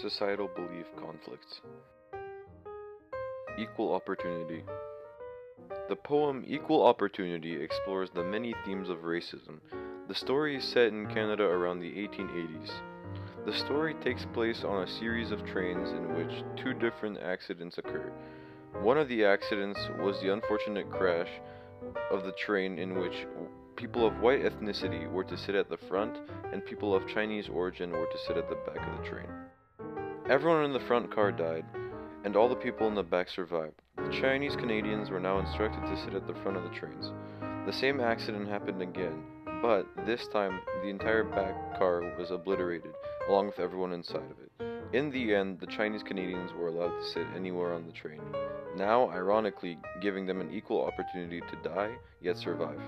Societal belief conflicts. Equal opportunity. The poem Equal Opportunity explores the many themes of racism. The story is set in Canada around the 1880s. The story takes place on a series of trains in which two different accidents occur. One of the accidents was the unfortunate crash of the train in which people of white ethnicity were to sit at the front and people of Chinese origin were to sit at the back of the train. Everyone in the front car died, and all the people in the back survived. The Chinese Canadians were now instructed to sit at the front of the trains. The same accident happened again, but this time the entire back car was obliterated, along with everyone inside of it. In the end, the Chinese Canadians were allowed to sit anywhere on the train, now ironically giving them an equal opportunity to die, yet survive.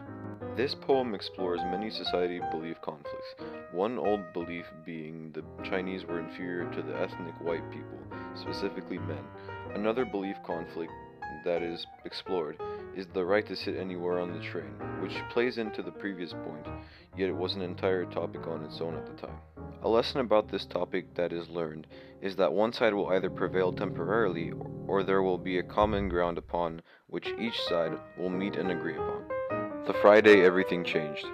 This poem explores many society belief conflicts, one old belief being the Chinese were inferior to the ethnic white people, specifically men. Another belief conflict that is explored is the right to sit anywhere on the train, which plays into the previous point, yet it was an entire topic on its own at the time. A lesson about this topic that is learned is that one side will either prevail temporarily or there will be a common ground upon which each side will meet and agree upon. The Friday Everything Changed.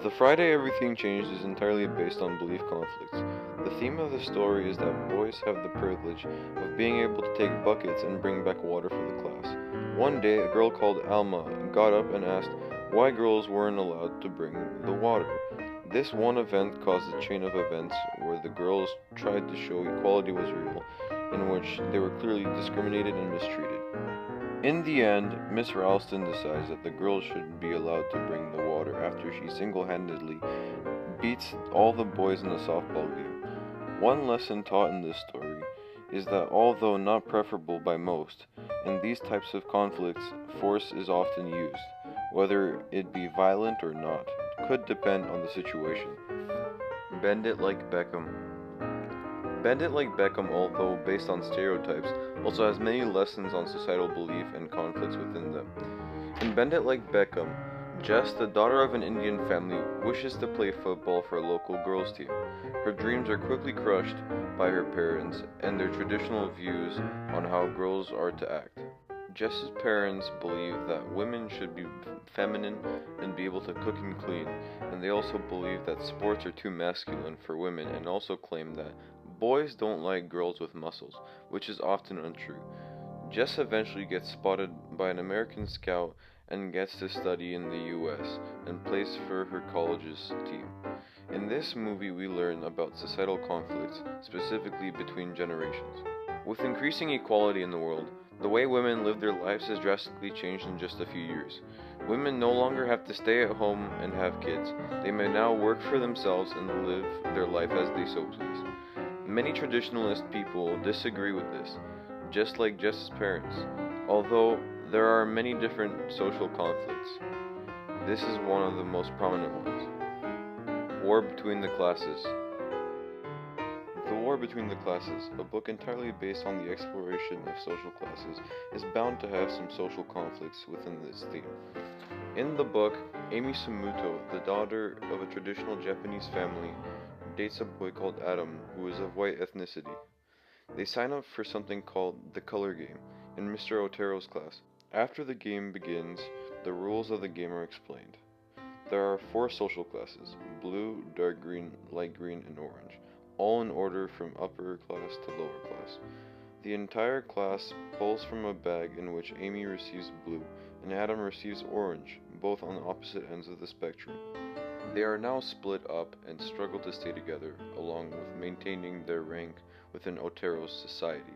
The Friday Everything Changed is entirely based on belief conflicts. The theme of the story is that boys have the privilege of being able to take buckets and bring back water for the class. One day, a girl called Alma got up and asked why girls weren't allowed to bring the water. This one event caused a chain of events where the girls tried to show equality was real, in which they were clearly discriminated and mistreated. In the end, Miss Ralston decides that the girls should be allowed to bring the water after she single-handedly beats all the boys in the softball game. One lesson taught in this story is that although not preferable by most, in these types of conflicts, force is often used. Whether it be violent or not, could depend on the situation. Bend it like Beckham. Bend It Like Beckham, although based on stereotypes, also has many lessons on societal belief and conflicts within them. In Bend It Like Beckham, Jess, the daughter of an Indian family, wishes to play football for a local girls' team. Her dreams are quickly crushed by her parents and their traditional views on how girls are to act. Jess's parents believe that women should be feminine and be able to cook and clean, and they also believe that sports are too masculine for women and also claim that boys don't like girls with muscles, which is often untrue. Jess eventually gets spotted by an American scout and gets to study in the US and plays for her college's team. In this movie we learn about societal conflicts, specifically between generations. With increasing equality in the world, the way women live their lives has drastically changed in just a few years. Women no longer have to stay at home and have kids. They may now work for themselves and live their life as they so please. Many traditionalist people disagree with this, just like Jess's parents. Although there are many different social conflicts, this is one of the most prominent ones. War Between the Classes. The War Between the Classes, a book entirely based on the exploration of social classes, is bound to have some social conflicts within this theme. In the book, Amy Samuto, the daughter of a traditional Japanese family, dates a boy called Adam, who is of white ethnicity. They sign up for something called the color game in Mr. Otero's class. After the game begins, the rules of the game are explained. There are 4 social classes: blue, dark green, light green, and orange, all in order from upper class to lower class. The entire class pulls from a bag in which Amy receives blue and Adam receives orange, both on the opposite ends of the spectrum. They are now split up and struggle to stay together, along with maintaining their rank within Otero's society.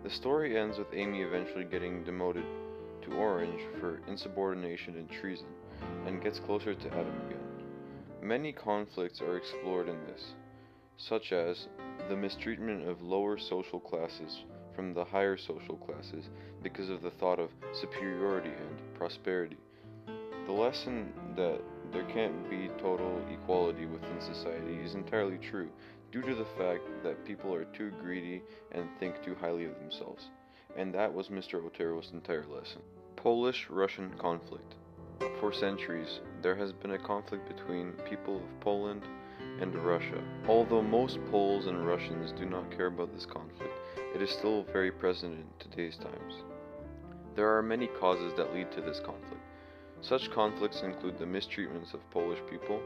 The story ends with Amy eventually getting demoted to Orange for insubordination and treason, and gets closer to Adam again. Many conflicts are explored in this, such as the mistreatment of lower social classes from the higher social classes because of the thought of superiority and prosperity. The lesson that there can't be total equality within society is entirely true, due to the fact that people are too greedy and think too highly of themselves. And that was Mr. Otero's entire lesson. Polish-Russian conflict. For centuries, there has been a conflict between people of Poland and Russia. Although most Poles and Russians do not care about this conflict, it is still very present in today's times. There are many causes that lead to this conflict. Such conflicts include the mistreatments of Polish people,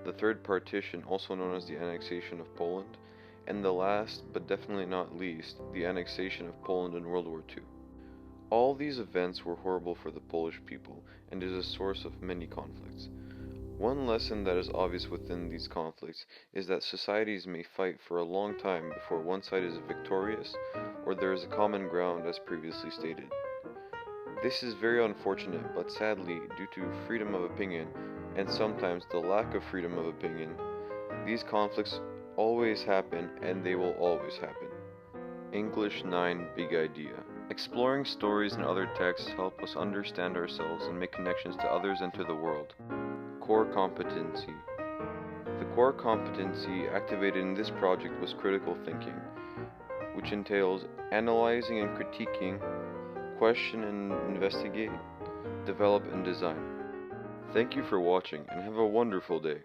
the Third Partition, also known as the annexation of Poland, and the last, but definitely not least, the annexation of Poland in World War II. All these events were horrible for the Polish people and is a source of many conflicts. One lesson that is obvious within these conflicts is that societies may fight for a long time before one side is victorious or there is a common ground as previously stated. This is very unfortunate, but sadly, due to freedom of opinion and sometimes the lack of freedom of opinion, these conflicts always happen and they will always happen. English 9 Big Idea. Exploring stories and other texts help us understand ourselves and make connections to others and to the world. Core competency. The core competency activated in this project was critical thinking, which entails analyzing and critiquing, question and investigate, develop and design. Thank you for watching and have a wonderful day.